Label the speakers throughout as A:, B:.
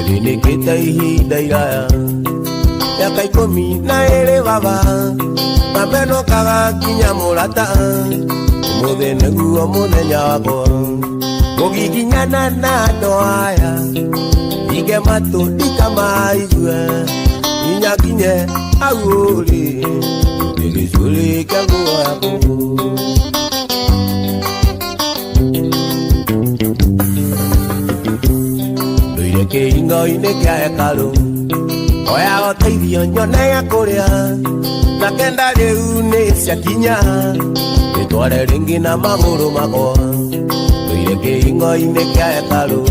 A: Nini kita ihinda iraya Miaka 12 baba Mapeno kagakinya mũrata Ũmũthĩ nĩguo mũthenya wakwa Mũgiginyana na andũ aya Ige matũ ndikamaigue Inyakinye hau ũrĩ Gĩcũrĩ kĩa nguo yaku Ndũire kĩhingo-inĩ kĩa hekarũ Oya gũteithio nyone ya kũrĩa Na kenda rĩu nĩ ciakinya Nĩtware rĩngĩ na magũrũ makwa Ndũire kĩhingo-inĩ kĩa hekarũ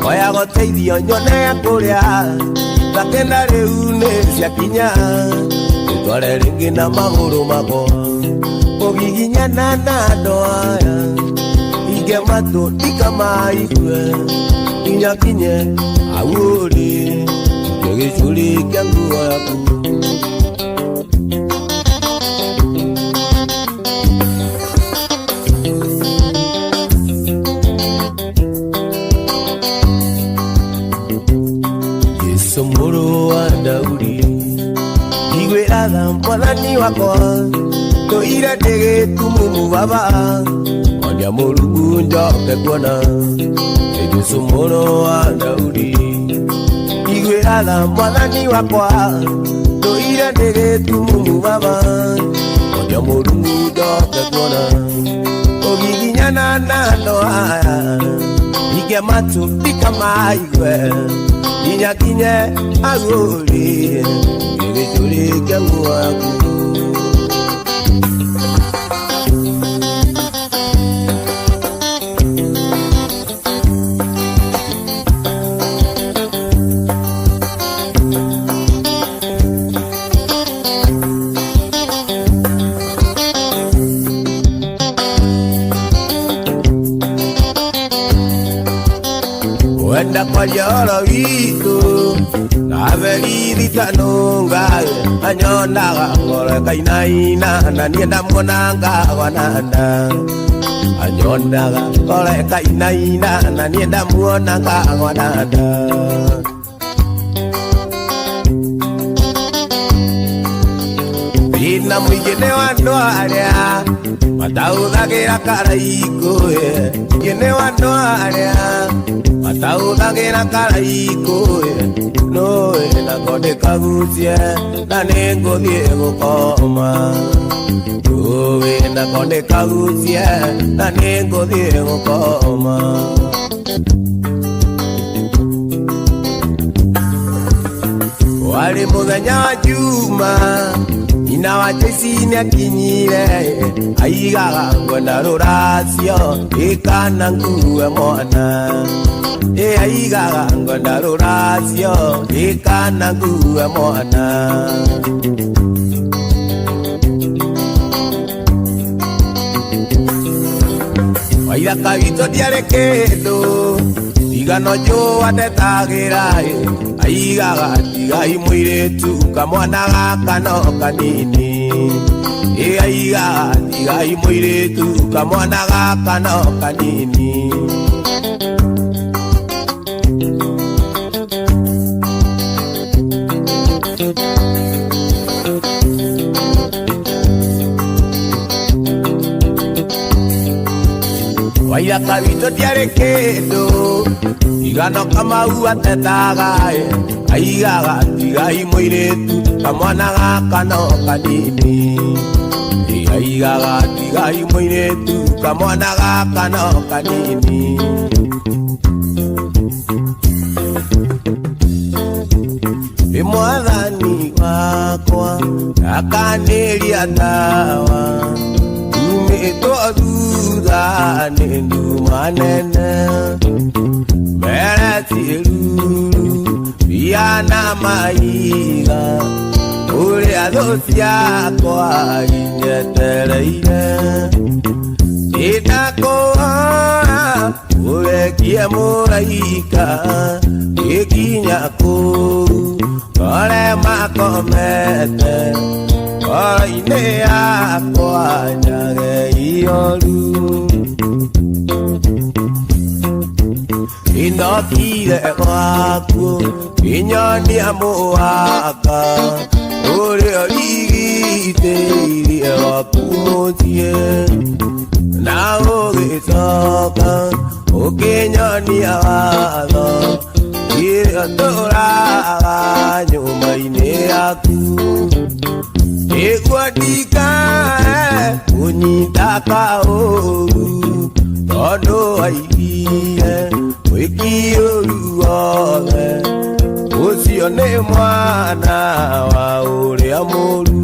A: Oya gũteithio nyone ya kũrĩa Na kenda rĩu nĩ ciakinya Nĩtware rĩngĩ na magũrũ makwa Mũgiginyana na andũ aya Ige matũ ndikamaigue Inyakinye hau ũrĩ Gĩcũrĩ kĩa nguo yaku Jesũ mũrũ wa Daudi Igwĩra tha mwathani wakwa Ndũire ndĩ gĩtumumu baba Onia Mũrungu njoke kuona Jesũ mũrũ wa Daudi Igwĩra tha mwathani wakwa Ndũire ndĩ gĩtumumu baba Onia Mũrungu njoke kuona Ũgiginyana na andũ aya Ige matũ ndikamaigue Inyakinye hau ũrĩ Gĩcũrĩ kĩa nguo yaku Wenda kwa joro wito Naveri vitanunga Anyonaga ngore kainaina Na nienda mwonanga wananda Anyonaga ngore kainaina Na nienda mwonanga wananda Ina mwigene wa ndwarĩa Matahũthagĩra karaiko Mwigene wa ndwarĩa Matahũthagĩra karaiko Noĩ nako ndĩkagucie Na nĩngũthiĩ gũkoma Noĩ nako ndĩkagucie Na nĩngũthiĩ gũkoma Warĩ mũthenya wa juma Nyina wa Jesi nĩakinyire Aigaga ngwenda rũracio Ĩkana ngue mwana Aigaga ngwenda rũracio Ĩkana ngue mwana Waithaka witũ ndiarĩ kĩndũ Tigano njũa ndetagĩra Aigaga tigai mũirĩtu Kamwana gaka no kanini Aigaga tigai mũirĩtu Kamwana gaka no kanini Waithaka witũ ndiarĩ kĩndũ Tigano Kamau atetaga Aigaga tigai mũirĩtu Kamwana gaka no kanini Aigaga tigai mũirĩtu Kamwana gaka no kanini Mwathani wakwa Akanĩria tawa Umĩtwo thutha nĩ nduma nene Mbere tiruru Biana maiga Ũrĩa thũ ciakwa inyetereire Ndakũhoya ũrekie mũraika Gĩkinya kũu Ngore makomete Ngoro-inĩ yakwa njage ioru Inokire waku inyoni amuaka uri origite waku mutie na ugitoka ukinyoni awatho iratora nyuma-ini yaku igwadika unyita kauru tondu waigie wikiuru wothe ucio ni mwana wa uria muru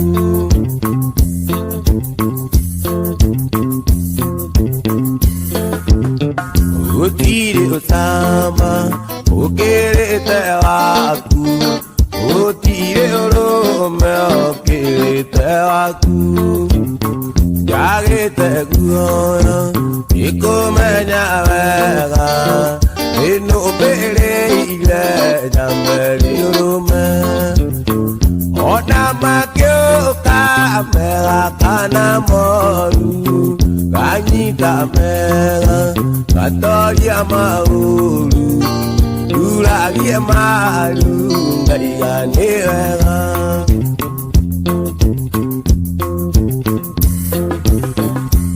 A: gutiri utama ukirite waku gutiri urume ukirite waku jagite guoya ikumenya wega inubireire nyamberi urume ona makiuka mega kana moru ganyita mega gatoria mauru uragie maru ngaigani wega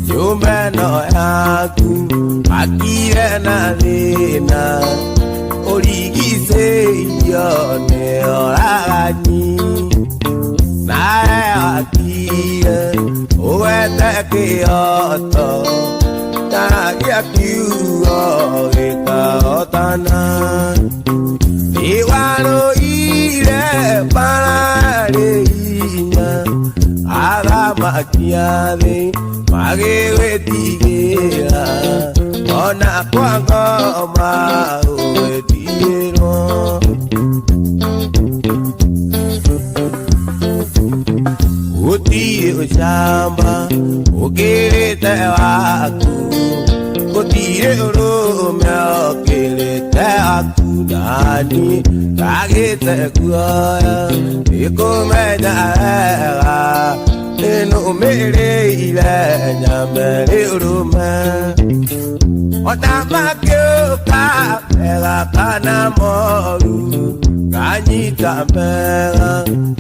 A: nyumbeno yaku akire na thina urigicĩirio nĩ oragani nawe akire ũgwete kĩoto taragia kiugo gĩkahotana iwarũire bararĩ hinya agamakia thĩ magĩgwĩtigĩra ona kwa ngoma ũgĩtigĩrwo gũtirĩ ũcamba ũkĩrĩte waku gũtirĩ ũrũme ũkĩrĩte waku nani ndagĩte guoya nĩkũmenya wega nĩnũmĩrĩire nyamberi ũrũme ona makiuka mega kana moru ganyita mega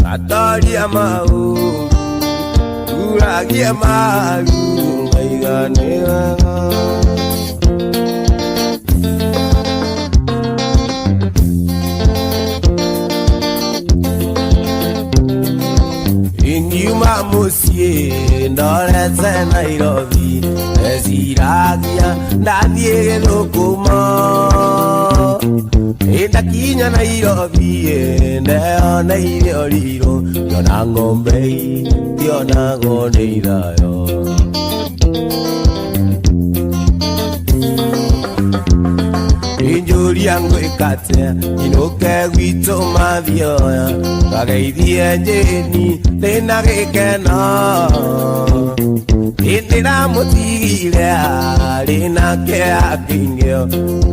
A: gatoria mauru uragie maru ngaigani wega ingiuma muciĩ ndorete Nairobi eciragia ndathiĩ Gĩthũkũmo ndakinya Nairobi ndeyoneire ũrirũ ndiona ng'ombe ndionagwo nĩ irayo injũria ngwĩkate inũke gwitũ mathioya ngageithie njĩni ndĩna gĩkeno ndĩramũtigire arĩ nake akĩingĩo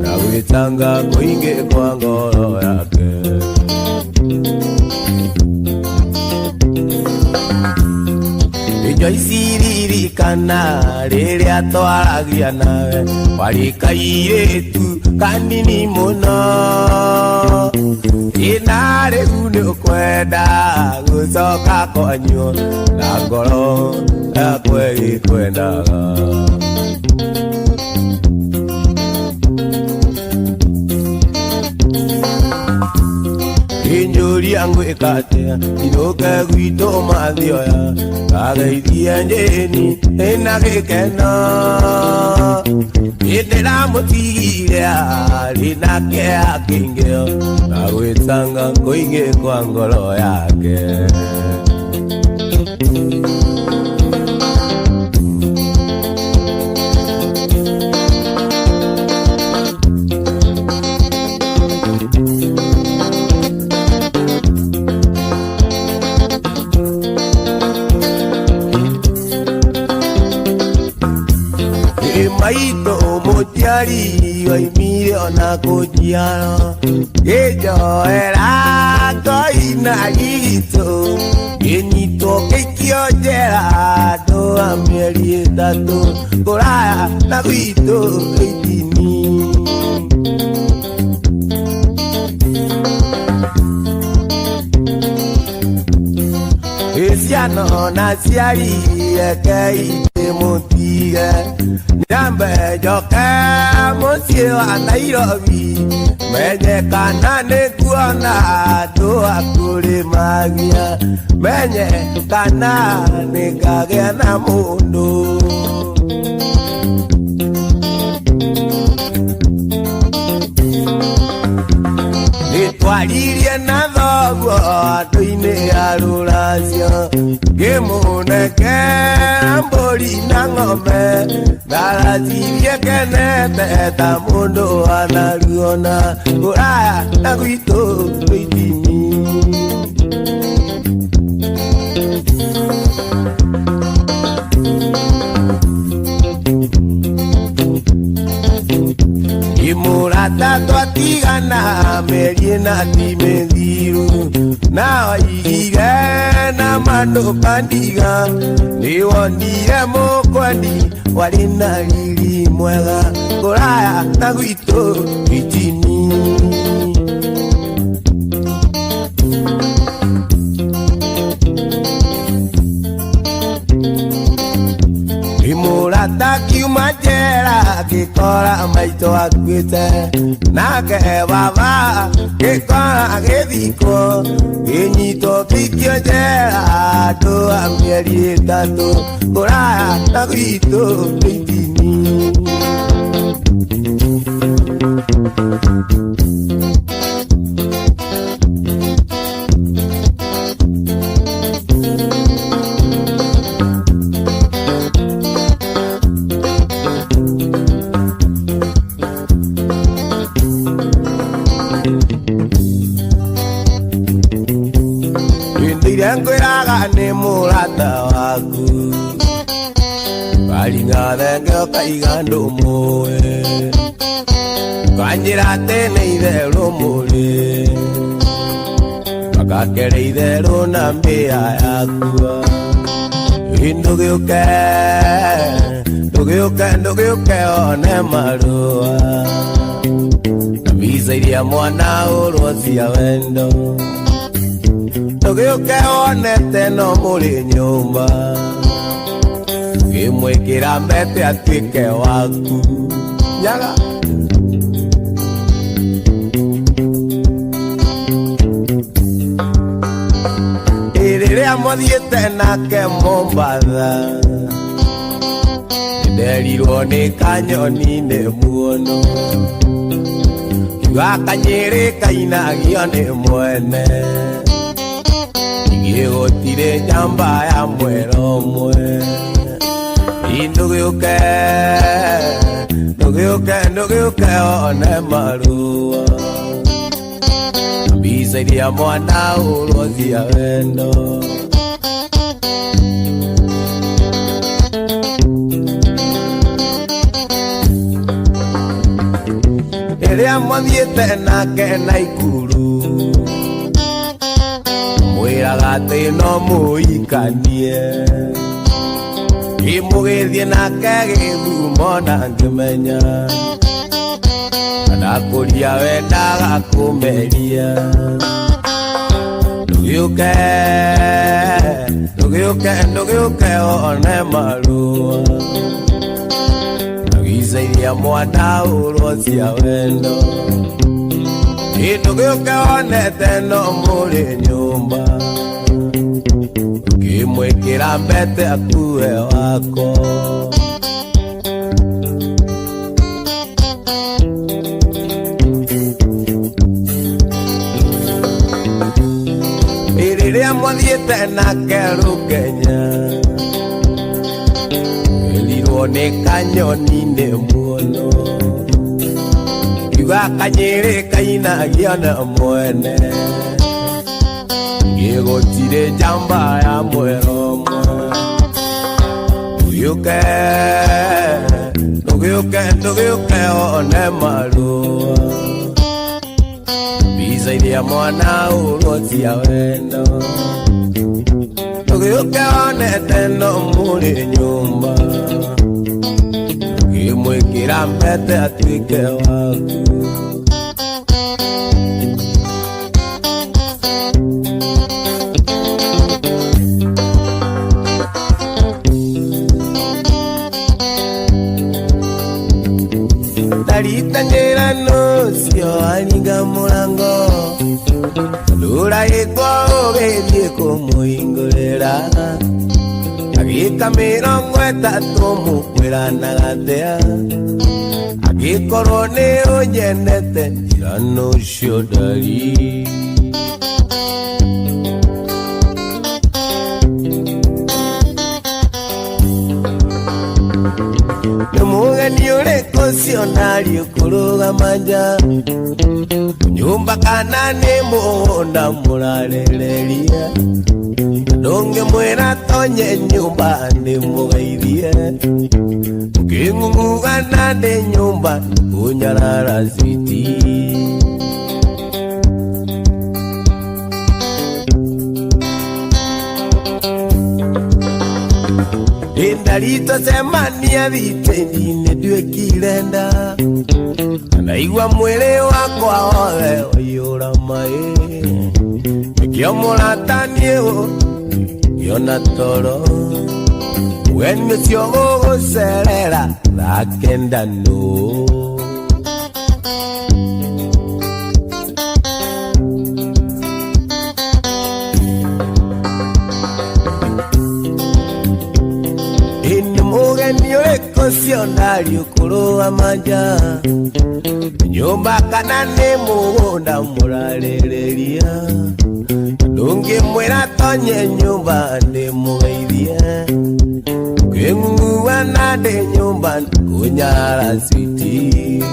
A: na gwĩtanga kũingĩ kwa ngoro yake ici-ririkana rĩrĩa twaragia nawe warĩ kairĩtu kanini mũno ĩna rĩu nĩũkwenda gũcoka kwanyu na ngoro yakwa ĩkwendaga injũria ngwĩkatea inũke gwitũ mathioya ngageithie njĩni ĩna gĩkeno ndĩramũtigire arĩ nake akĩingĩo na gwĩtanga kũingĩ kwa ngoro yake maito mũciari waimire ona kũnjiara gĩnjoera ngoina gitũ gĩnyitwo gĩikio njera andũ a mĩeri ĩtatũ kũraya na gwitũ gĩtini no nasiari eke mutige nyambe joke musio Nairobi menye kana nekuona tu akurimagia menye kana nikagea na mundu nitwaririe na thoguo andu-ini ya ruracio ngimuneke mburi na ng'ombe ndaracirie kenete ta mundu anaruona kuraya na gwitu rwitini imurata twatigana meri na timithiru na igire na mandu kandiga niwonire mukwendi wari na riri mwega kuraya na gwitu itini imurata kiuma njera gikora maito akuite nake baba gikora githiko ginyito kikio njera andu a mieri itatu kuraya na gwitu itini Ngwiraga ni murata waku Karinga thenge kaiga ndumwe Kanjira tene itherũ muri Makakere itherũ na mbia yakua Ndugiuke one marua Na visa iria mwana urwo cia wendo Ndugiuke onete no muri nyumba Ngimwikira mbete atuike waku Nyaga Iriria muthiite nake Mombatha Nderirwo ni kanyoni ni muono Kiuga Kanyiri kainagio ni mwene Gutire njamba ya mwero mwe Ndugiuke one marua Mbisa iria mwana urwo cia wendo Iria muthiite nake Naikuru Mwiraga ati no muikanie Imugithie nake Githumo na ngimenya Ndakuria wendaga kumeria Ndugiuke one marua Visa iria mwana urwo cia wendo Ndugiuke onete no muri nyumba Ngimwikira mbete akue wako Iriria muthiite nake Rukenya Erirwo ni kanyoni ni muono Kiuga Kanyiri kainagio na mwene Gutire njamba ya mwero mwe Ndugiuke one marua Visa iria mwana urwo cia wendo Ndugiuke onete no muri nyumba Ngimwikira mbete atuike waku hinga murango lura iko bedie kumuhingurira agika 30 mukwira na gathea agikorwo ni unyendete tirano ucio ndari Mugeni ureko cionari ukurugama nja nyumba kana ni muhunda murarereria ndungimwira tonye nyumba ndimugeithie nging'ung'ugana ndi nyumba kunyarara citi Indalito semania vitendine duekilenda naigua mwili wakwa ole oyura mai Kiamolatanieo yona toro Wenye siogo serera lakenda no Kosionari ukuruwa manja nyumba kana ni muhunda murarereria ndungi mwira tonye nyumba ndi mugeithie nging'ung'ua na ndi nyumba kunyara citi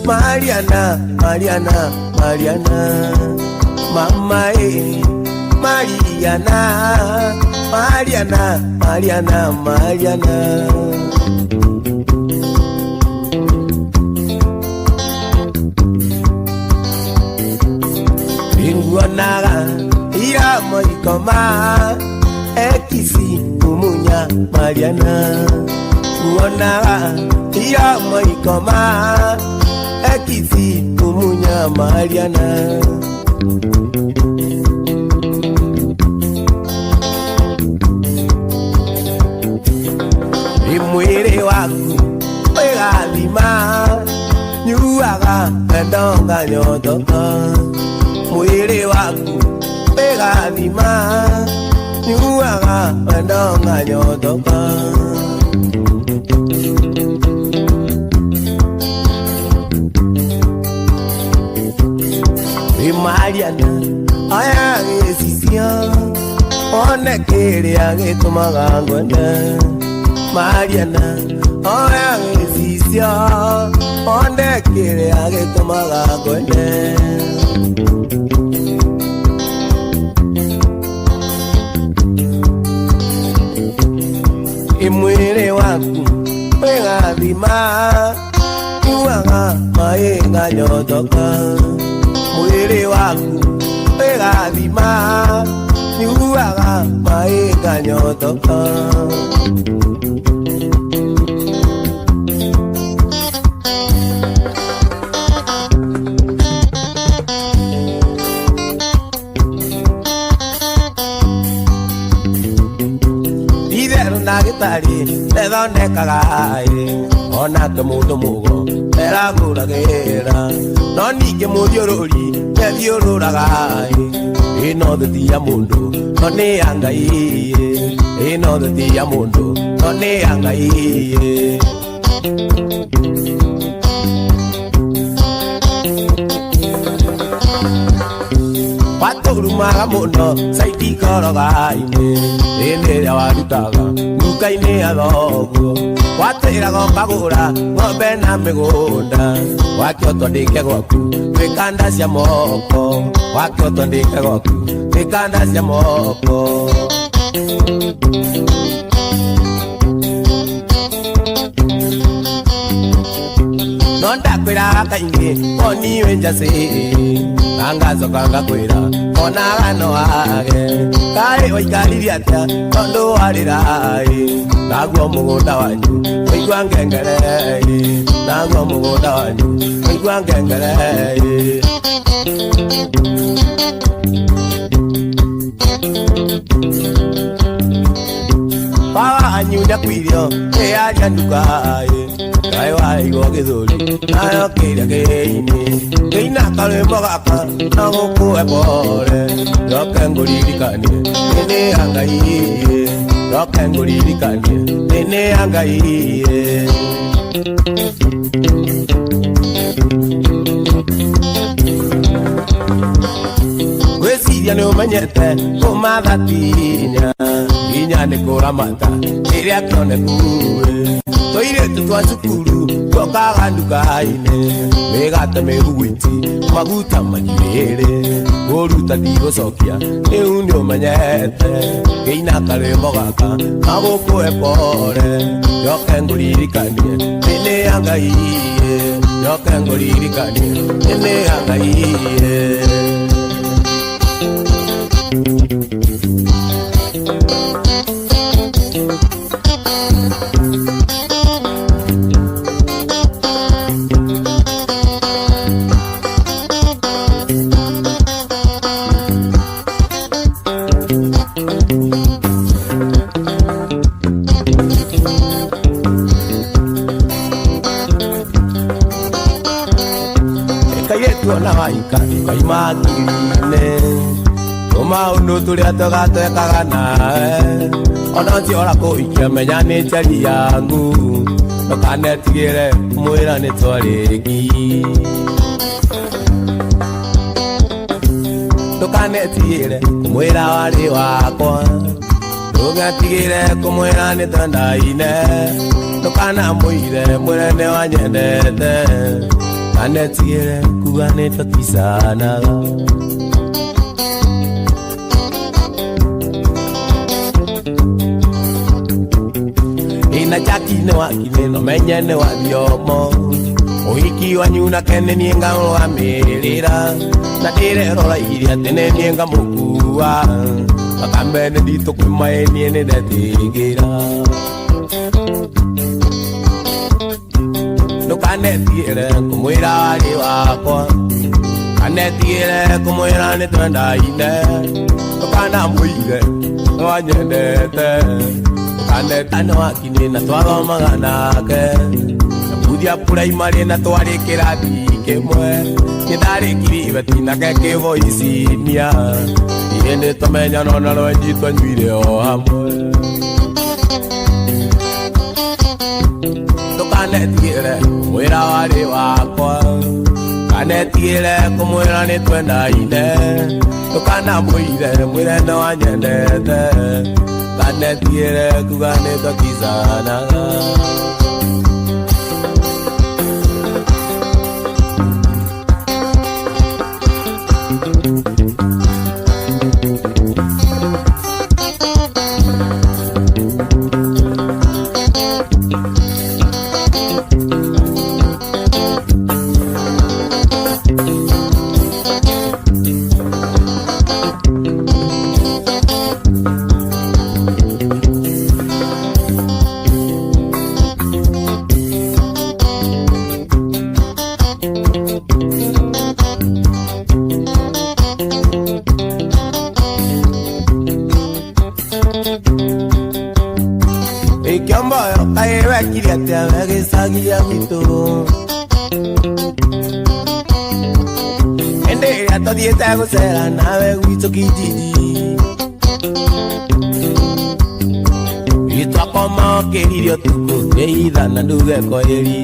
A: Mariana, mama Mariana Inguanaga, ira moikoma, ekisi umunya Mariana Inguanaga, ira moikoma Ekisi umunya Mariana Imwiri waku wegathima nyuaga endonga nyotoka Mwiri waku wegathima nyuaga endonga nyotoka Mariana aya gesisia one kiria gitumaga ngwende Mariana aya gesisia one kiria gitumaga ngwende Imwiri waku wegathima nyuaga mayenga nyotoka Mwiri waku wegathima nyuaga mayenga nyotoka Itheru na gitari nethondekaga ona kemundu mugo eraguragira no ningi muthiururi nethiururaga ino thuti ya mundu no ni ya Ngai ino thuti ya mundu no ni ya Ngai Waturumaga muno saidi koroga-ini indi ria warutaga nduka-ini ya thoguo watwiraga ukagura ng'ombe na migunda wakĩotwo ndĩke gwaku wĩkanda cia moko wakĩotwo ndĩke gwaku wĩkanda cia moko no Nonda kwira kaingi Oni wenjase Nangazo kanga kwira Ona gano age Kare oikari atia Tondo warirai Nagua mugunda wanyu Oigua ngengere Nagua mugunda wanyu Oigua ngengere Pawa anyunya kwirio Earia ndukaye Kai waigo githuri Nayo kiria kiini Keina karwimbo gaka Na gukue pore Njoke nguririkanie Nini ya Ngai Njoke nguririkanie Nini ya Ngai Gwiciria ni umenyete kumathatinya Inya ni kuramata Iria kioneku Toiretu twa cukuru Twokaga nduka-inĩ Mĩgate mĩguiti Maguta manyirĩrĩ Gũruta ndigũcokia Rĩu nĩ ũmenyete Ngĩina karwĩmbo gaka Na gũkũhe pore Njoke ngũririkanie Nĩ ya Ngai Njoke ngũririkanie Nĩ ya Ngai Tuona waika kaimagine Tuma undu turia tugatwekaga nawe Ona njiora kuikia menya ni njeri yangu Ndukanetigire mwira ni twariki Ndukanetigire mwira wari wakwa Ndugatigire kumwira ni twendaine Ndukanamwire mwire ni wanyendete Kanetigire kuga ni tũticanaga Ina jaki ni wakine no menye ni wa thiomo Ũhiki wanyu nake nĩ niĩ ngamũrũgamĩrĩra Na ndĩrerora iria atĩ nĩ niĩ ngamũkua Makambe nĩ nditũ kwĩmaĩ niĩ nĩ ndetigĩra Ndukanetigire kumwira wari wakwa Kanetigire kumwira ni twendaine Ndukanamwire ni wanyendete Ndukanetane wakinĩ na twathomaga nake Nakuthia primary na twarĩ kĩrathi kĩmwe Nĩndarĩkirie ibeti nake kĩvoicinia Ithuĩ nĩtũmenyana ona rwenji twanyuire o hamwe Kanetigire kumwira wari wakwa Kanetigire kumwira ni twendaine Ndukanamwire mwire ni wanyendete Kanetigire kuga ni tũticanaga Ikiomboyo kaiwekire atia wegicagia mitu Ende ĩrĩa tũthiĩte gũcera nawe gwitũ kijiji Itwakoma ũkĩrire ũtukũ nĩ ithana nduge kwaheri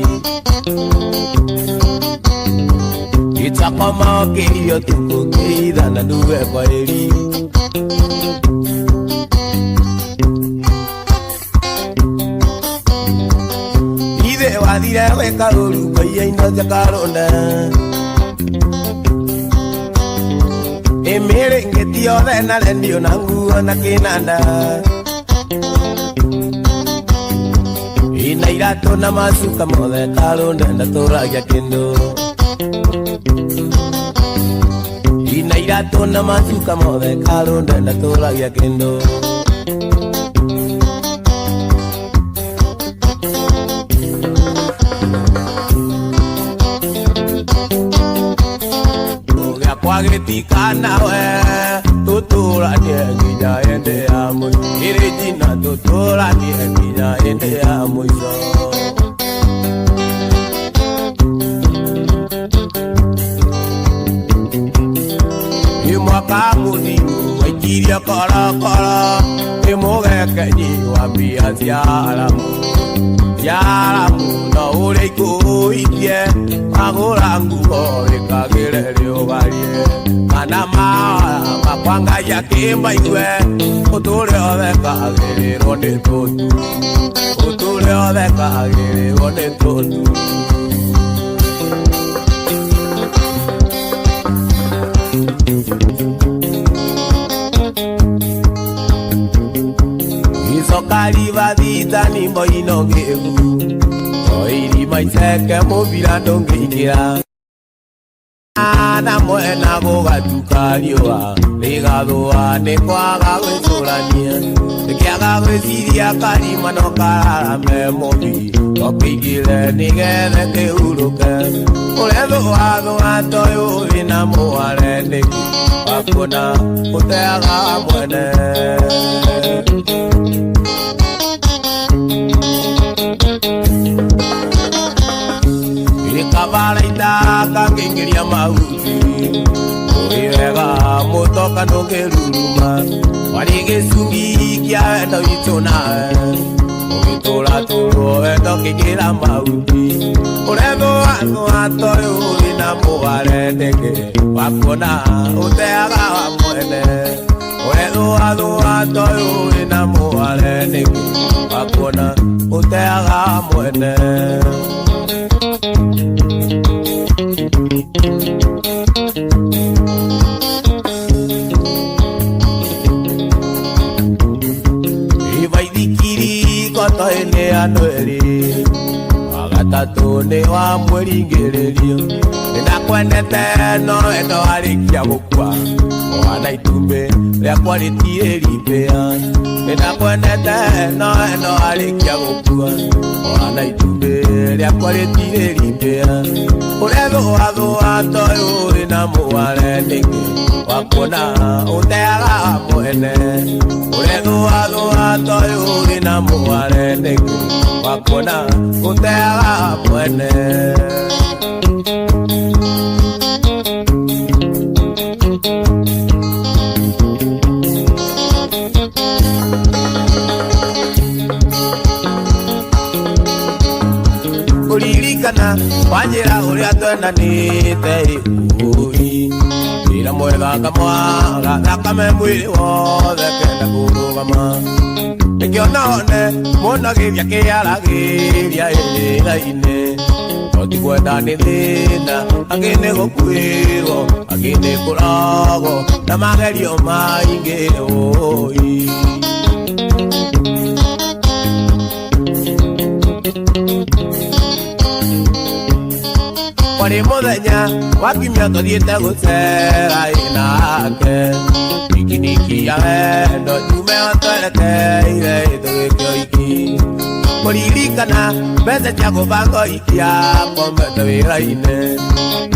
A: Itwakoma ũkĩrire ũtukũ nĩ ithana nduge kwaheri Wathire gwĩka ũru ngũiya-inĩ cia Karũnda Ĩmĩrĩngĩti yothe na rendio na nguo na kĩnanda inairato na masuka mothe karunde ndatũragia kĩndũ inairato na masuka mothe karunde ndatũragia kĩndũ kwagĩtikanawe tũtũranie nginya hĩndĩ ya mũico Irĩnjina tũtũranie nginya hĩndĩ ya mũico nĩ mwaka mũthiru waikirie korokoro nĩ mũgekenyi wa mbia cia aramu no ũrĩa ikũitie magũra nguo rĩkagĩre rĩũgarie kana makwangaia kĩmbaigue ũtũre othe kagĩrĩrwo nĩ tũtu ũtũre othe kagĩrĩrwo nĩ tũtu Isokari vathitani moino ngĩgu oirima iceke mũbira ndũngĩingĩra na mwena gũgatuka riũa rĩgathũa nĩ kwaga gwĩcũrania nĩkĩaga gwĩciria karima no kararame mũbi okĩingĩre nĩgethe kĩhurũke ũrethũathũa toyũ wĩna mũhare nĩki wakuona ũteaga mwene Kabaraita kangĩingĩria mahuti ũrĩ wega mũtoka ndũngĩruruma warĩ gĩcungi kĩa wendo witũ nawe ũgĩtũra tũrwo wendo kĩingĩra mahuti ũrethũathũa toyũ wĩna mũhare ndeke wakuona ũteaga wa mwene ũrethũathũa toyũ wĩna mũhare ndeke wakuona ũteaga wa mwene Ivaithikiri koto-inĩ andũ erĩ wagatatũ nĩ wa mwĩringĩrĩrio nĩndakwendete no wendo warĩkia gũkua wana itumbĩ rĩakwa rĩtirĩrimbĩa nĩndakwendete no wendo warĩkia gũkua wana itumbĩ rĩakwa rĩtirĩrimbĩa ũrethũathũa toyũ wĩna mũhare nĩkĩ wakuona ũteaga mwene ũrethũathũa toyũ wĩna mũhare nĩkĩ wakuona ũteaga mwene Kuririkana wanjĩra ũrĩa twendanĩte ihũri wĩra mwega ngamwaga thakame mwĩrĩ wothe kenda kũrũgama nĩkĩo none mũnagĩria kĩaragĩria ĩrĩra-inĩ no ti kwenda nĩ thĩna angĩ nĩ gũkuĩrwo angĩ nĩ kũragwo na magerio maingĩ ũi Warĩ mũthenya wa kiumia tũthiĩte gũcera nake pikiniki ya wendo tume twerekeire tũgĩke ũhiki kũririkana mbeca cia gũbanga ũhiki yakomete wĩra-inĩ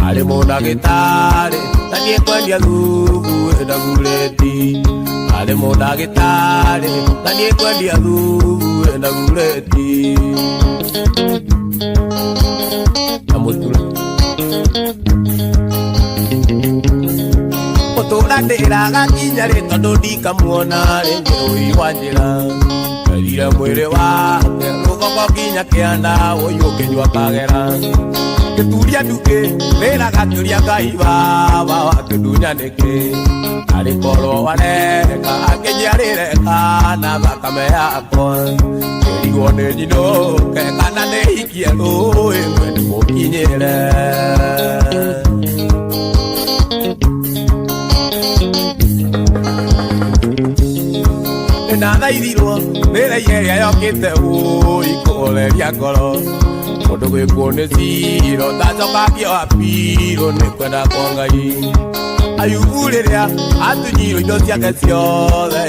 A: arĩ mũndagĩtarĩ na niĩ kwendia thubu wĩna gurĩti arĩ mũndagĩtarĩ na niĩ kwendia thubu wĩna gurĩti na mũtura Ũtũra ndĩraga kinya rĩ tondũ ndikamuona rĩngĩ ũi wa njĩra erire mwĩrĩ wake rũgongo kinya kĩanda ũyũ ũkĩnyua kagera gĩturia nduke wĩraga kĩũria Ngai baba wakĩndunya nĩkĩ arĩkorwo wareka akĩnjiarĩre kana thakame yakwa kĩrigwo nĩ nyinũke kana nĩ hikie rũĩ mwe ndĩmũkinyĩre Nĩnathaithirwo Mira yeria yokite ikoleria ngoro mundu gwikwo ciro ndacokagio apiro ni kwenda kwa Ngai Ayubu riria atunyirwo indo ciake ciothe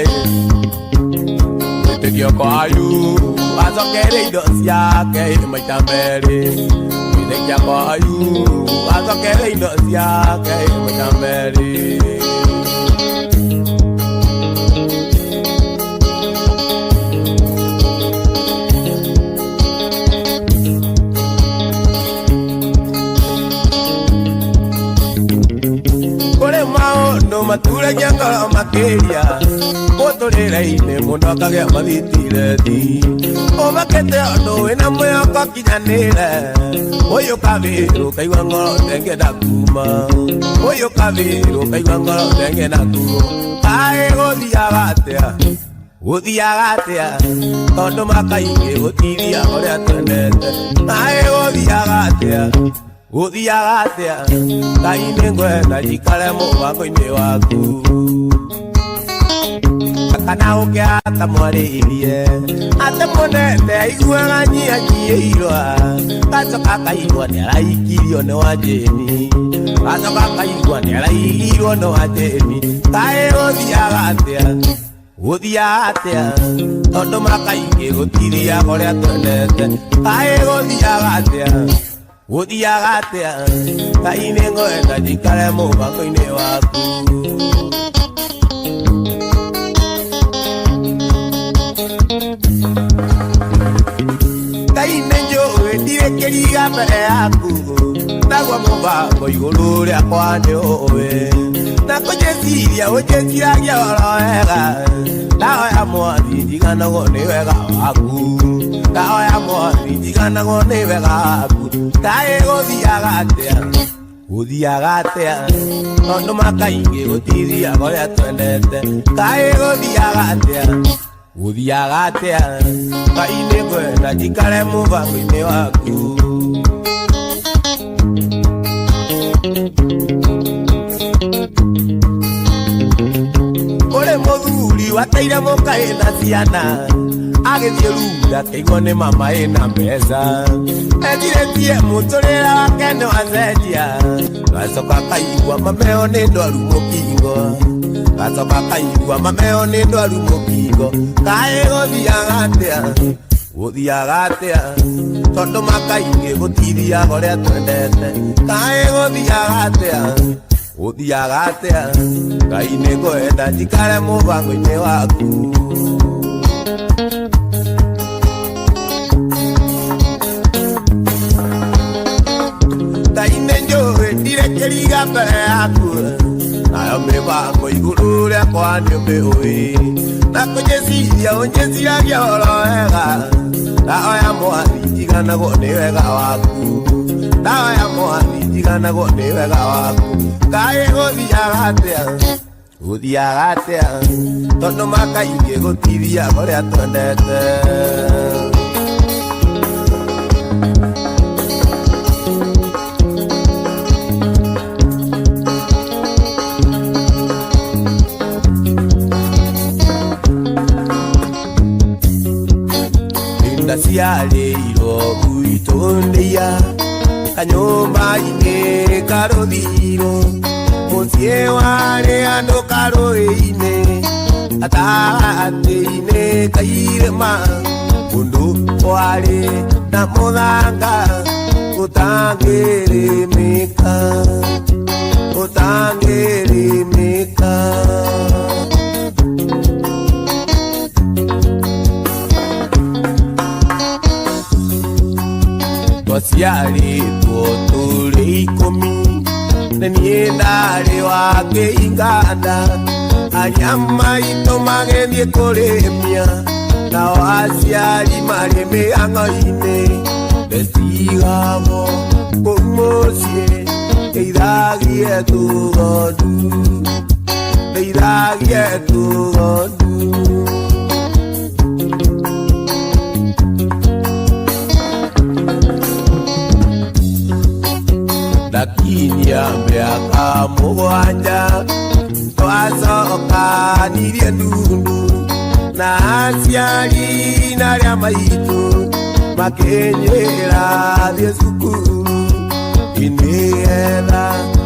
A: wĩtĩkio kwa Ayubu acokere indo ciake maita merĩ wĩtĩkia kwa Ayubu acokere indo ciake maita merĩ no mature ngoro makeria otorere-ine mundu akagĩa mathitire o makete andu wĩna mwĩhoko kinyanĩre ũyũ kabiru kaigua ngoro ndengĩenda kuma ũyũ kabiru kaigua ngoro ndengĩenda kuma kaĩ gũthiaga atĩa tondũ makaingĩ gũtiria ũrĩa twendete kaĩ gũthiaga atĩa Ngai nĩ ngwenda njikare mũbango-inĩ waku kana ũkĩhata mwarĩrie atĩ mũnene aiguaga nyianyiĩirwo gacoka akaigua nĩaraikirio nĩ Wanjĩni gacoka akaigua nĩaraigirwo nĩ Wanjĩni kaĩ gũthiaga atĩa tondũ makaingĩ gũtiria ũrĩa twendete kaĩ gũthiaga atĩa Ngai nĩ ngwenda njikare mũbango-inĩ waku Ngai nĩ njũĩ ndirĩ kĩriga mbere yaku naguo mũbango igũrũ rĩakwa nĩũĩ na kũnjĩciria ũnjĩciragia oro wega ndahoya Mwathani njiganagwo nĩ wega waku ndahoya Mwathani njiganagwo nĩ wega waku kaĩ gũthiaga atĩa tondũ makaingĩ gũtiria ũrĩa twendete kaĩ gũthiaga atĩa Ngai nĩ ngwenda njikare mũbango-inĩ waku ũrĩ mũthuri wateire mũkaĩ na ciana agĩthiĩ runda kĩigwo nĩ mama ĩna mbeca ethirĩtie mũtũrĩre wake nĩ wacenjia gacoka akaigua mameo nĩ ndwaru mũkingo gacoka akaigua mameo nĩ ndwaru mũkingo kaĩ gũthiaga atĩa tondũ makaingĩ gũtiria ũrĩa twendete kaĩ gũthiaga atĩa Ngai nĩ ngwenda njikare mũbango-inĩ waku Ngai nĩ njũĩ ndirĩ kĩriga mbere yaku nayo mĩbango igũrũ rĩakwa nĩũmĩũĩ na kũnjĩciria ũnjĩciragia oro wega ndahoya Mwathani njiganagwo nĩ wega waku ndahoya Mwathani njiganagwo nĩ wega waku kaĩ gũthiaga atĩa tondũ makaingĩ gũtiria ũrĩa twendete ciarĩirwo gwitũ ndĩia kanyũmba-inĩ karũthirwo mũciĩ warĩ andũ karũĩ-inĩ gatagatĩ-inĩ ka irĩma mũndũ warĩ na mũthanga ũtangĩrĩmĩka twaciarĩtwo tũrĩ 10 na niĩ ndarĩ wa kĩinganda arĩa maitũ magĩthiĩ kũrĩmia nao aciari marĩ mĩhang'o-inĩ ndetigagwo kũu mũciĩ ndeithagie tũgondu ndakinyia mĩaka 7 twacokanĩrie ndundu na aciari narĩa maitũ makĩnyĩra thiĩ cukuru nĩgetha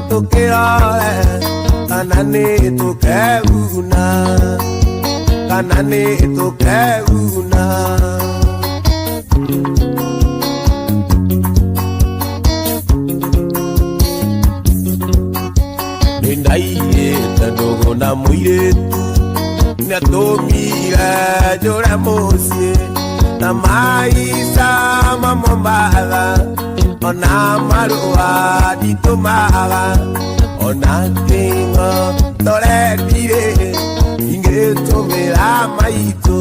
A: tũkĩrore kana nĩ tũkeguna kana nĩ tũkeguna. Nĩndaigĩte ndũgũ na mũirĩtu nĩatũmire njũre mũciĩ na maica ma Mombatha ona marũa nditũmaga ona kĩng'o torendire ingĩtũmĩra maitũ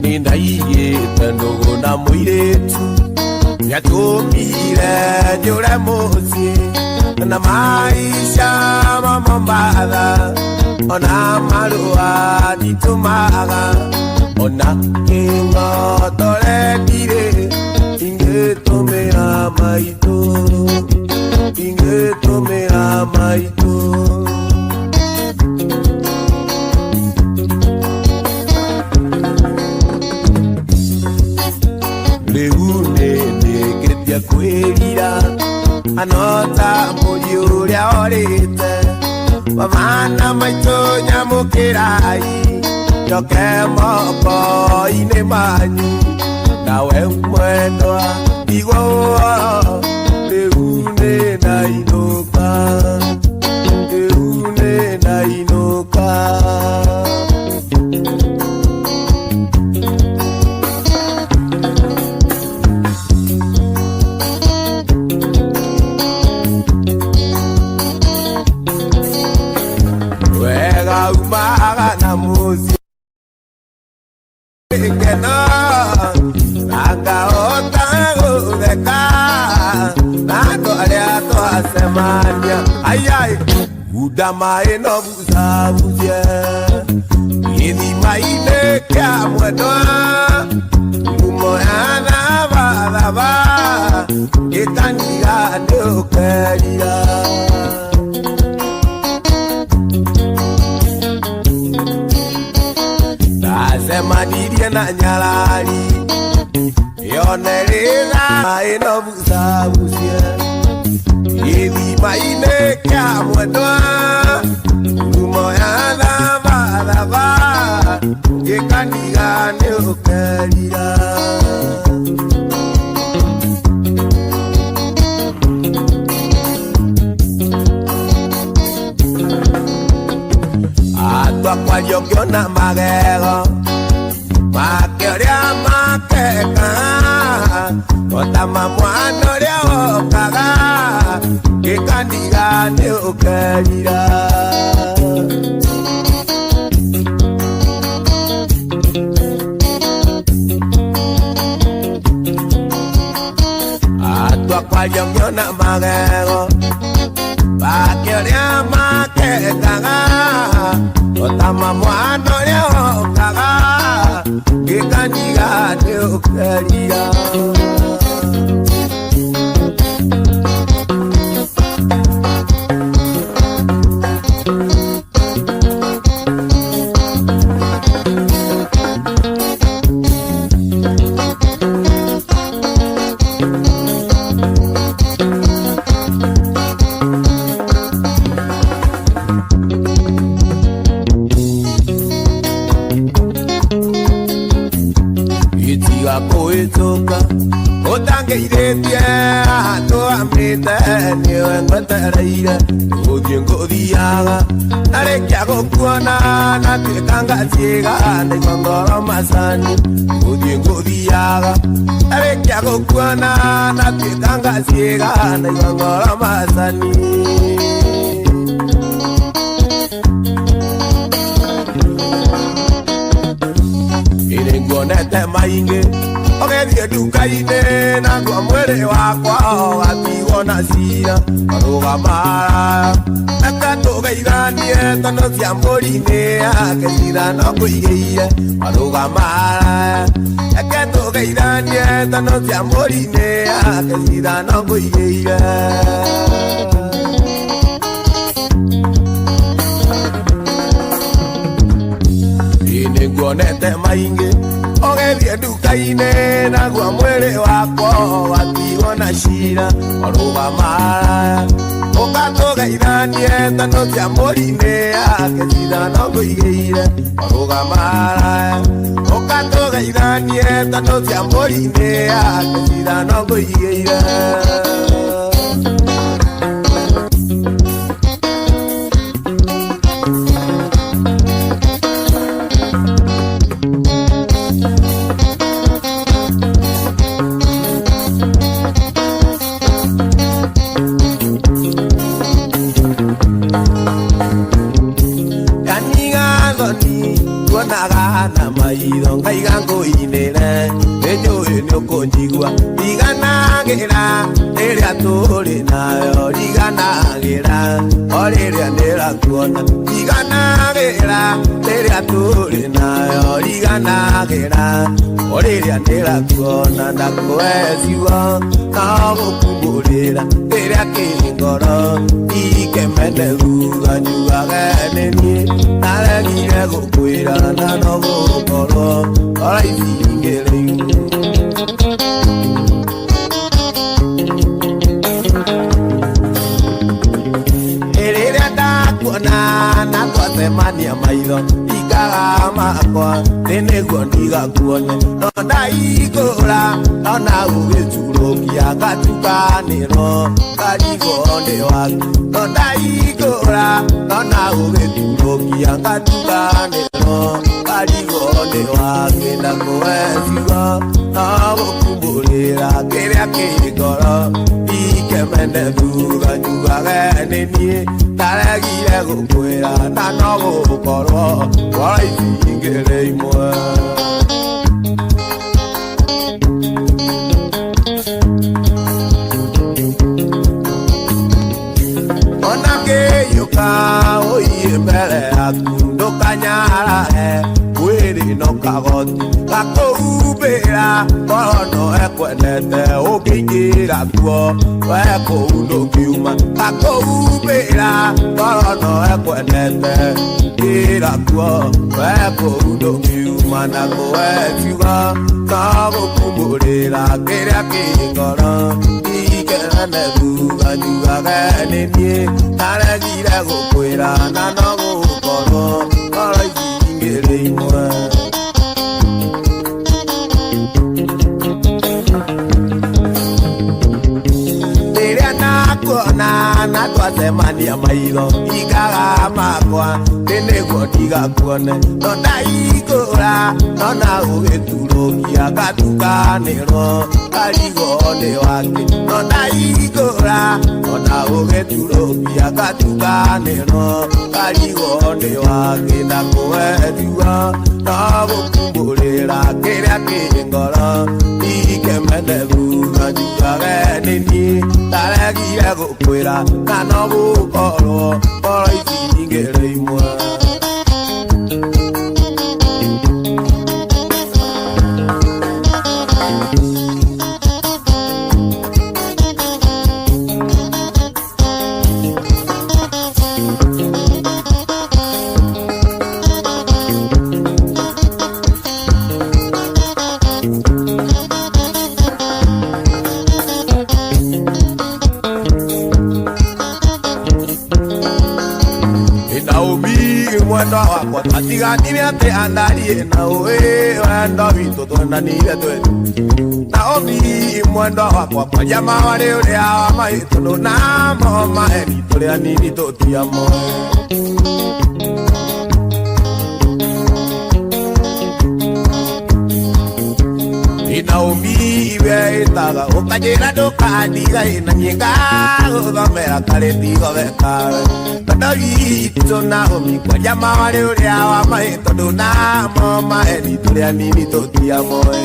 A: nĩndaigĩte ndũgũ na mũirĩtu nĩatũmire njũre mũciĩ na maica ma Mombatha ona marũa nditũmaga ona kĩng'o torendire ingĩtũmĩra maitũ rĩu nĩndĩkĩtie kwĩrira anota mũri ũrĩa orĩte wamana maitũ nyamũkĩrai njoke moko-inĩ manyu nawe mwendwa igũo rĩu nĩndainũka wega umaga na mũciĩ gĩkeno angahota gũtheka na andũ arĩa twacemania ayai unda maĩ no bucabucie gĩthima-inĩ kĩa mwendwa ngumo ya thabathaba gĩkaniga nĩũkerira ndacemanirie na nyarari yonerĩra maĩ no bucabucie gĩthima-inĩ kĩa mwendwa ngumo ya thabathaba gĩkaniga nĩũkerira atwakwario ngĩona magego make ũrĩa makeka otama mwana ũrĩa wokaga gĩkaniga nĩũkerira atwakwario ngĩona magego make ũrĩa makekaga otama mwana ũrĩa wokaga gĩkaniga nĩũkerira kũhĩtũka ũtangĩirĩtie handũ hamĩte nĩwe ngwetereire gũthiĩ ngũthiaga narĩkia gũkuona natuĩka ngaciĩga ndaigua ngoro macani gũthiĩ ngũthiaga narĩkia gũkuona natuĩka ngaciĩga ndaigua ngoro macani ĩrĩ nguonete maingĩ Ogethie nduka-inĩ naguo mwĩrĩ wakwa ũgatigwo na cira warũgamara reke tũgeithanie tondũ cia mũri-inĩ yake cira no ngũigĩire warũgamara reke tũgeithanie tondũ cia mũri-inĩ yake cira no ngũigĩire nĩnguonete maingĩ ogethie nduka-inĩ naguo mwĩrĩ wakwa ũgatigwo na cira warũgamara ũgatũgeithanie tondũ cia mũri-inĩ yake cira no ngũigĩire warũgamara ũgatũgeithanie tondũ cia mũri-inĩ yake cira no ngũigĩire na maitho ngaiga ngũinĩre nĩnjũĩ nĩũkũnjigua riganagĩra rĩrĩa tũrĩ nayo riganagĩra o rĩrĩa ndĩrakuona riganagĩra rĩrĩa tũrĩ nayo riganagĩra o rĩrĩa ndĩrakuona nakũhe ciugo no gũkumbũrĩra rĩrĩa kĩ ngoro ikemeneru nyugage nĩ niĩ naregire gũkwĩra na no gũkorwo oraithingĩrĩiru rĩrĩa ndakuona na twacemania maitho ikaga makwa nĩguo ndigakuone no ndaihingũra ona ũgĩturũkia ngatukanĩrwo ngarigwo nĩ waku no ndaihingũra ona ũgĩturũkia ngatukanĩrwo ngarigwo nĩ waku ndakũhe ciugo no gũkumbũrĩra kĩrĩa kĩ ngoro ikemene thutha njugage nĩ niĩ ndaregire gũkwĩra na no gũkorwo oraithingĩrĩ imwe ona ngĩiyũka ũiye mbere yaku ndũkanyarare mwĩrĩ no kagoti gakũhumbĩra ngoro no ekwendete ũngĩingĩra kuo we kũu ndũngiuma gakũhumbĩra ngoro no ekwendete ingĩra kuo we kũu ndũngiuma na kũhe ciugo no gũkumbũrĩra kĩrĩa kĩ ngoro ikenene thutha njugage nĩ niĩ naregire gũkwĩra na no gũkorwo ngoro ithingĩrĩ imwe rĩrĩa nakuona na twacemania maitho ikaga makwa nĩguo ndigakuone no ndaihingũra ona ũgĩturũkia ngatukanĩrwo ngarigwo nĩ wake no ndaihingũra ona ũgĩturũkia ngatukanĩrwo ngarigwo nĩ wake na kũhe ciugo no gũkumbũrĩra kĩrĩa kĩ ngoro ikemene thutha njugage nĩ niĩ ndaregire gũkwĩra na no gũkorwo ngoro ithingĩrĩ imwe mwendo wakwa twatiganire atĩ andarie na ũĩ wendo witũ twendanire twetu Naomi mwendo wakwa kwaria mawarĩ ũrĩa wa maitũ ndũnamo maheni tũrĩa nini tũtiamoe Naomi iwe ĩtaga ũkanjĩra ndũkandiga na niĩ ngagũthomera karĩtigo wekawe Tondũ witũ Naomi kwaria mawarĩ ũrĩa wa maitũ ndũnamo maheni tũrĩa nini tũtiamoe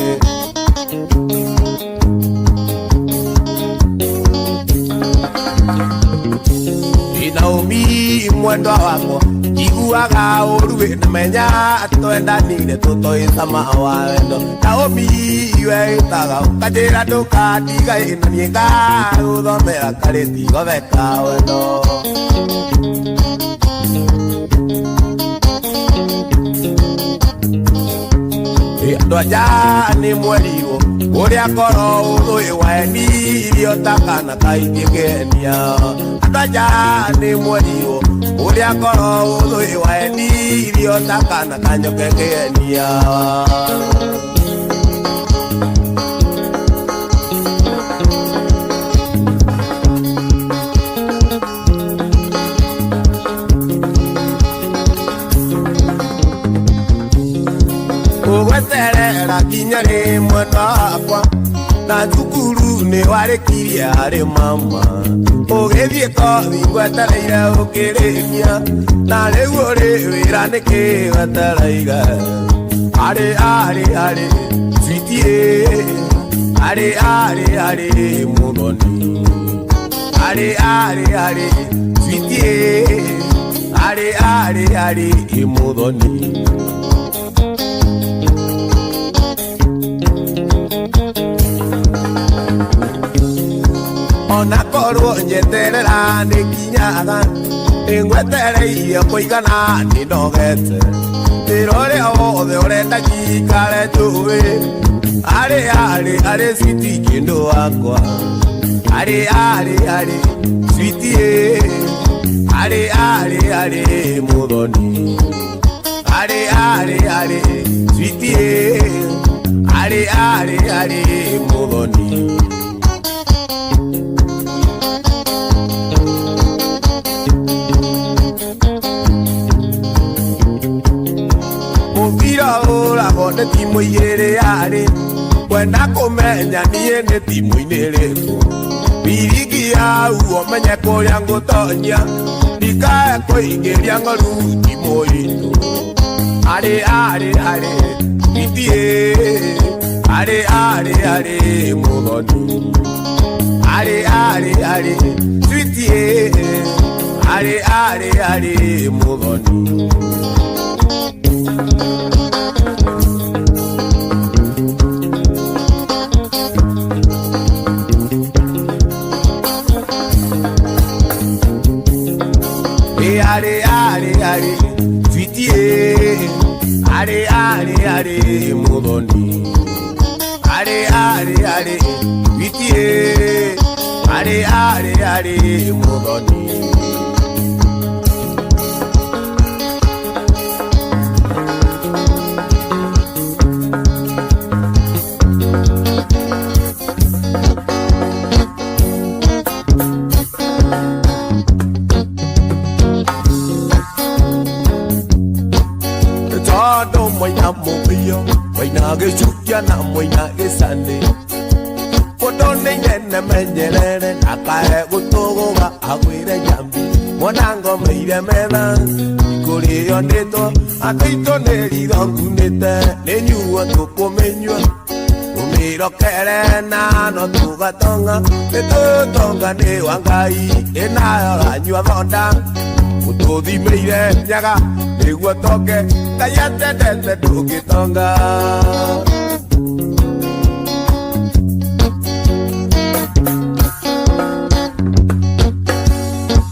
A: Naomi mwendo wako iguaga uruwe na menya twendanire tutoita mawendo Naomi iwe itaga ukajira ndukatiga ina nienga uthomera kariti gotheka wendo Andũ aja nĩ mwerirwo ũrĩa ngoro ũthũĩ weni irio takana kaingĩ kenia Andũ aja nĩ mwerirwo ũrĩa ngoro ũthũĩ weni irio takana kanyoke kenia Ũgweterera nginya rĩ mwena wakwa na thukuru nĩ warĩkirie harĩ mama ũgĩthiĩ kothi ngwetereire ũkĩrĩkia na rĩu ũrĩ wĩra nĩkĩ wetereire arĩ sweetie arĩ mũthoni arĩ sweetie arĩ mũthoni Ona korwo nyeterera nĩkinyaga nĩngwetereire kũigana nĩnogete wĩra ũrĩa wothe ũrenda njikare njũĩ arĩ sweetie kĩndũ wakwa arĩ sweetie arĩ mũthoni arĩ sweetie arĩ mũthoni Ũragwo nĩ timũ igĩrĩ yarĩ kwenda kũmenya niĩ nĩ timũ-inĩ ĩrĩkũ Biringi yau ũmenye kũrĩa ngũtonya ndikae kũingĩria ng'oru timũ itũ arĩ sweetie arĩ mũthoni arĩ sweetie arĩ mũthoni Ari sweetie ari mũthoni ari sweetie ari mũthoni Gechukia na moina esande Kodone nyene menyelele Nakae kutogoga agwire jambi Mwanango meire mena Ikuri yoneto Akaito nerido ngunete Nenyua tupo menyua Umiro kere na no tugatonga Netutonga ne wangai Enayo anyua vonda Utothi meire nyaga Niguo toke Kayate dende tugitonga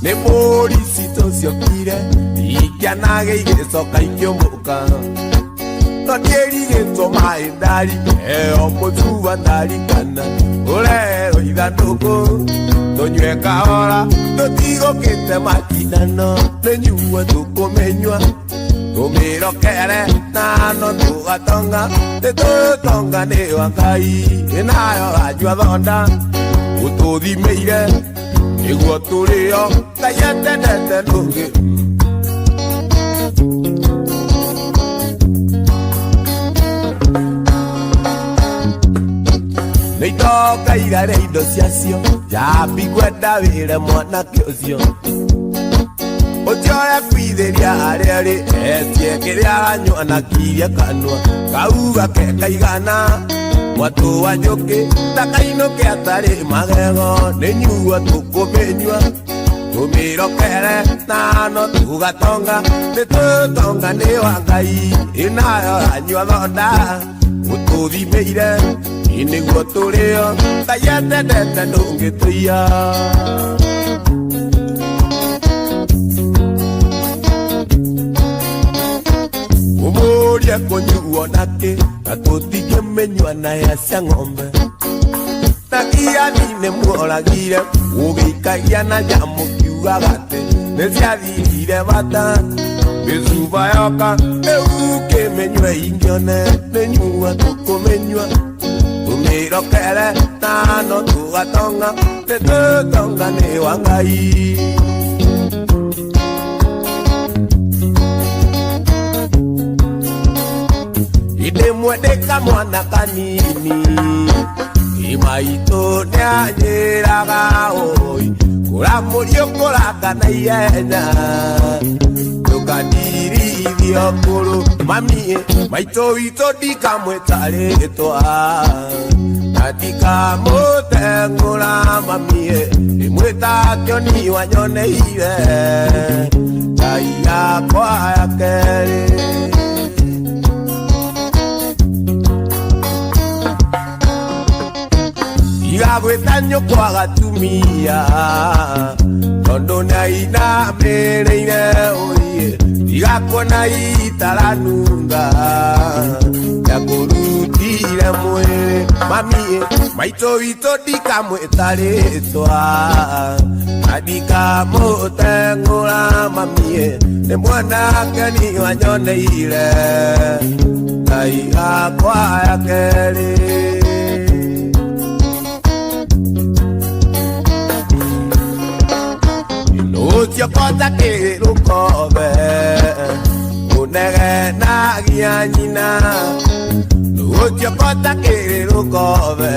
A: Nĩ polisi tũciokire ikianage igĩcoka ikĩũmbũka no ndierigĩtwo maĩ ndari eo mũtuba ndarikana ũrero ithandũkũ tũnyue kahora tũtigũkĩte makindano nĩnyuo tũkũmenyua tũmĩrokere na no tũgatonga nĩtũtonga nĩ wa Ngai nayo ranyua thonda ũtũthimĩire nĩguo tũrĩo Ngai atendete ndũngĩ nĩitoka irare indo ciacio jambi kwenda wĩre mwanake ũcio ũtioya kwithĩria harĩa rĩ etie kĩrĩa aranyua na kiria kanua kauga ke kaigana mwatũ wa njũkĩ takainũke atarĩ magego nĩnyuo tũkũmĩnyua tumirokere nano tugatonga nitutonga ni wangai inayo anyua thonda ututhimeire iniguo turio Ngai endete ndungituia umurie kunyuo naki na tutingimenyua na ya cia ng'ombe Nagia nine muoragire ugikagia na jamu kiugaga ati niciathirire bata bicuba yoka eukimenywe ingione ninyua tukumenyua tumirokere nano tugatonga nitutonga ni wangai idemwedeka mwana kanini Imaito nyanyiraga oi Kuramurio kuranga na ihenya Tukandirithio kuru Mami maito wito ndikamwĩta rĩtwa Na ndikamũteng'ũra mami Ndĩmwĩta kĩoni wanyoneire Ngai yakwa ya kerĩ Igagwĩta nyũkwa gatumia Tondũ nĩainamĩrĩire ũiĩ Igakuona itaranunga Ndakũrutire mwĩrĩ Mami maitũ witũ ndikamwĩta rĩtwa Na ndikamũteng'ũra mami Nĩ mwanake ni wanyoneire Ngai yakwa ya kerĩ Ucio kota kirukobe Unegenagia nyina Ucio kota kirukobe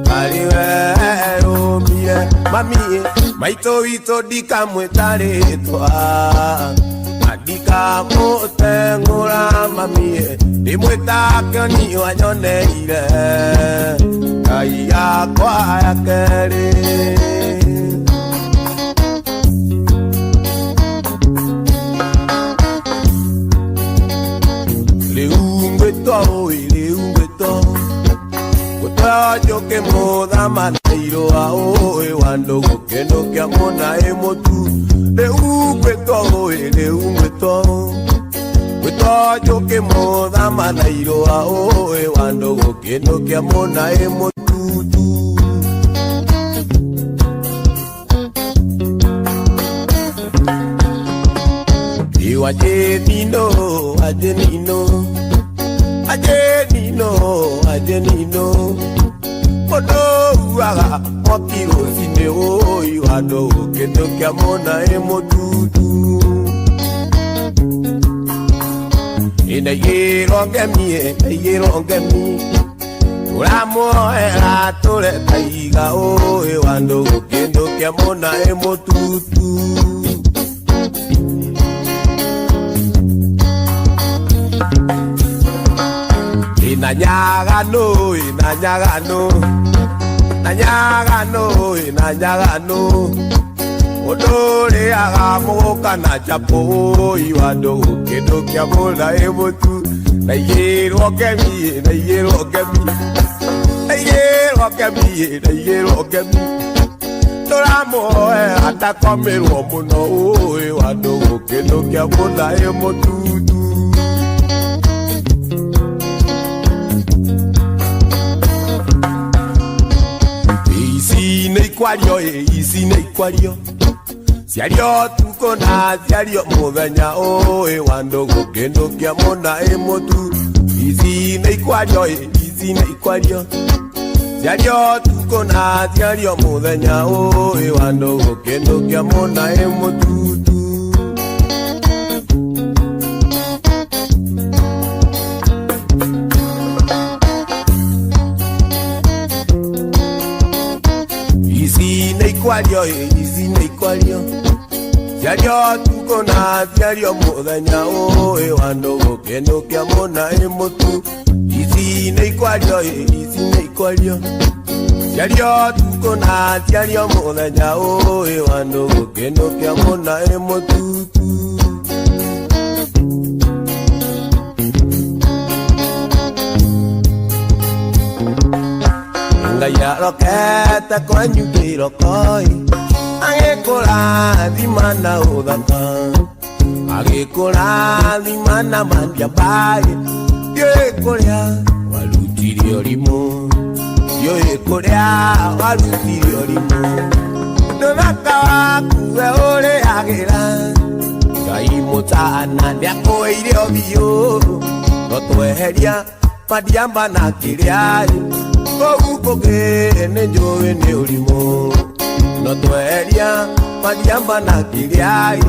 A: Kariwe umire Mami maito wito ndikamwĩta rĩtwa Na ndikamũteng'ũra mami Ndĩmwĩta kĩoni wanyoneire Ngai yakwa ya kerĩ Joke muthama nairwa oi wando gukeno kia mona emotu reu kweto kweto joke muthama nairwa oi wando gukeno kia mona emotu Iwa jenino Odo uaga mokiro sine oi wado kendo kia mona emotutu Ina yerongemi Uramo era tole taiga oi wado kendo kia mona emotutu Nanyagano Odore aga moka na chapo Iwado kendo kia mona emotu Na yero kemi Toramo atakomero muno Iwado kendo kia mona emotu Isi neikwario Siario tuko na siario muthenya oi wando gukendo kia mona emotu Isi neikwario Siario tuko na siario muthenya oi wando gukendo kia mona emotu Isi neikwario Siario tuko na siario muthenya oi wando gukendo kia mona emotu Isi neikwario Yario tuko na yario muthenya uyu wandu gukinukia muna mututu Ngaya roketa kwanyu kirokoi agikura thimana uthaka agikura thimana mandia bai yekuria walutiri orimo yekuria walutiri orimo Nthaka waku we uri agira Ngai mutana ndiakuire obiyo no tweheria madiamba na kiriai Kogukoge nenjoe ne urimo no tweheria madiamba na kiriai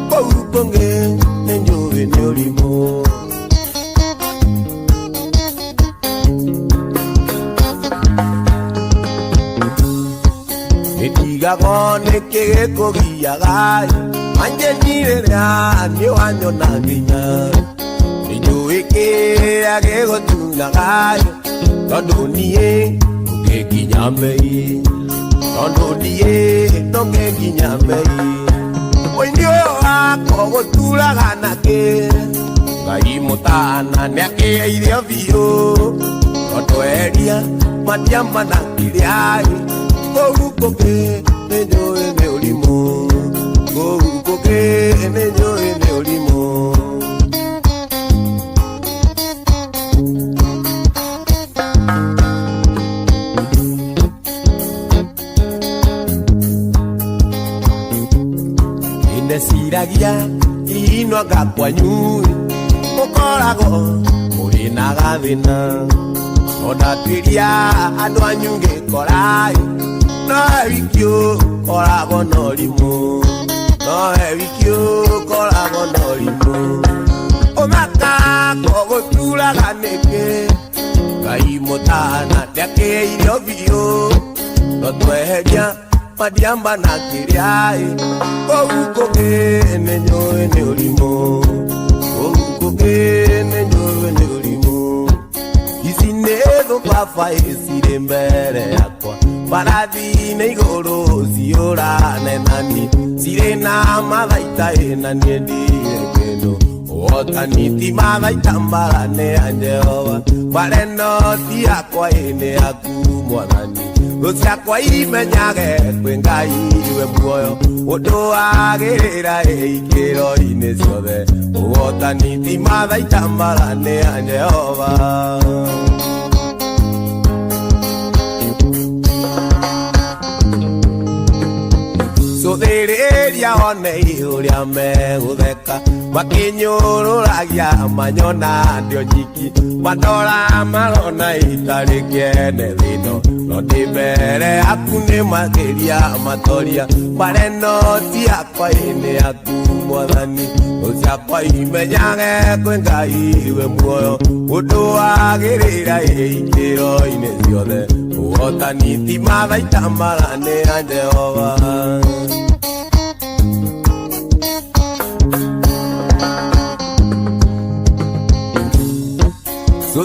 A: Kogukoge nenjoe ne urimo Etiga gone kege kogia gai anje nirea ni wanyo na ginya Nijoe ke age gotuna gai Tondo niye uge ginyamei Tondo niye toge ginyamei Oindio ako gotula ganake Ngai mutana neke irio biyo Tondo eria madiamba na kiriai Kogukoge nenjoe ne urimo Kogukoge nenjoe ne urimo Inesiragia ino agakwanyu Mukorago muri na gathina Ona twiria andu anyu ngikorai No ebikyo korago no rimo No ebikyo korago no rimo Omaka kogotura ganeke Ngai mutana ndeke irio biyo No tweheria madiamba na kiriai Kogukoge nenjoe ne urimo Kogukoge nenjoe ne urimo Isi nezo kwafa esire mbere yakwa Barathi na iguru ziura nenani Sirena mathaita enani endire kendo Otani ti mathaita mbarane a Jehova Bareno ti akwa ene aku mwathani Ruciakwa imenyage kwi Ngai we muoyo Undu agirira ikiro-ini ciothe Otani ti mathaita mbarane a Jehova Thiriria one iuria megutheka Makinyururagia manyona ndio nyiki Mandora marona itari kiene thino No ndibere aku ni makiria matoria Mareno ti akwa ini aku mwathani Uciakwa imenyage kwi Ngai we muoyo Undu agirira ikiro-ini ciothe Otani ti mathaita mbarane a Jehova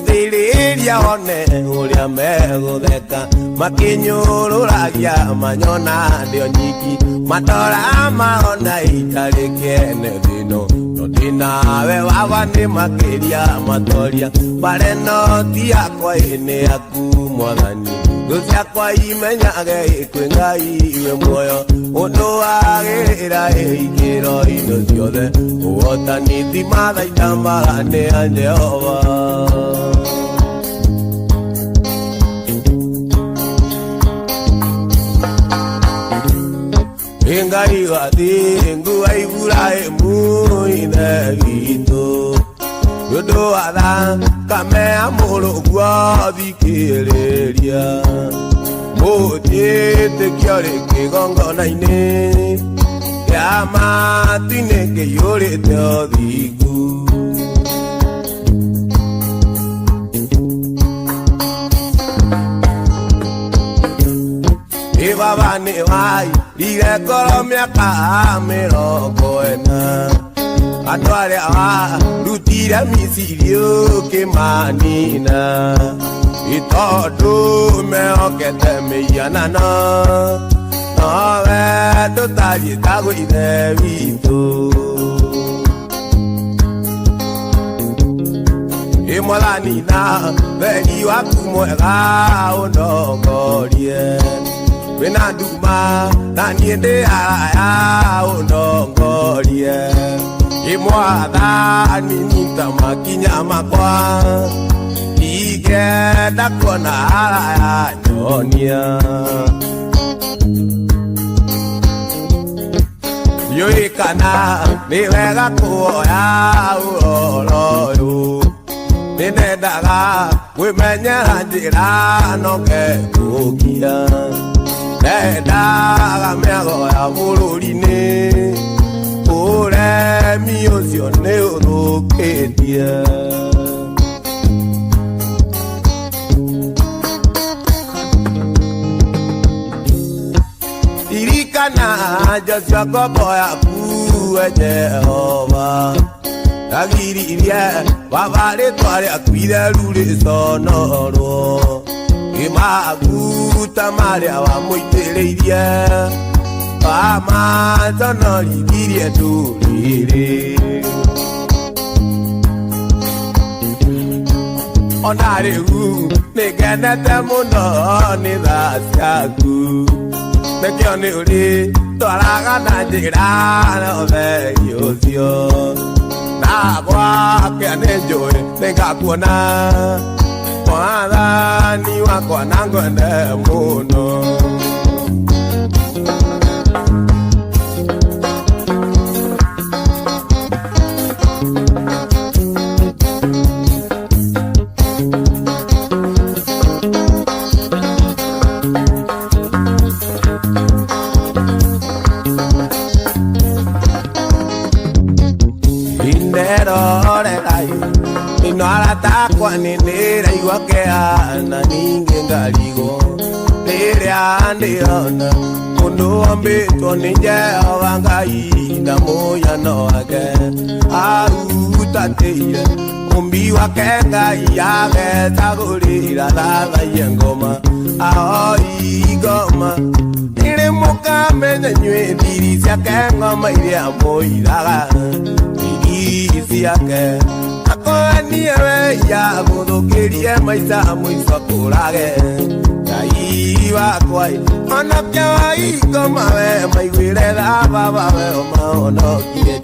A: Thiriria one uria megutheka Makinyururagia manyona ndio nyiki Mandora marona itari kiene thino No ndinawe wawa ni makiria matoria Bareno ti akwa ini aku mwathani Ruciakwa imenyage kwi Ngai we muoyo Undu agirira ikiro-ini ciothe Otani ti mathaita mbarane a Jehova Ngai wathi ngua Iburaimu ine gitu Yundu atha kamea Mulungu thikiriria Mujite riki gongona-ini Kia matu-ini kiyurite othingu Baba ni wai ire koro miaka 40 Atware awa lutira misirio ke manina itodo me okete me yanana awe to taji tago ide vito Imolani na veni wakumo ega onogorie Wenaduma na niende aya onogorie Imwada ninita makinya makwa Ige dakona aya nyonia Yoikana niwega kuoya uoloyo Ninedaga wimenyera njira noke kukia Nendaga miago ya bururi-ini Uremi ucio ni uthukitie Irikana Joshua Kobo yaku we Jehova Agiririe wabare tware akwire ruri sonoro Imaguta maria wa muitireirie Wama sonori dirie turire Onare hu nigenete muno ni thasiaku Nekio ni uri twaraga na njira no thegi ucio Nagwa kia nenjoe nengakuona Mwathani wakwa nangwende muno Takwa nindira igwakea na ninge ngarigo Niria ndiona mundu wambitwo ni Jehova Ngai na muyano wake Arutateire umbi wake Ngai agetagurira thathaie ngoma ahoi ngoma Niri mukamenya nyue thiri ciake ngoma iria muiraga Thiri ciake Akoania we ya guthukirie maica muico turage Ngai wakwa onokia wa ingoma we maiguire tha baba we omahonokie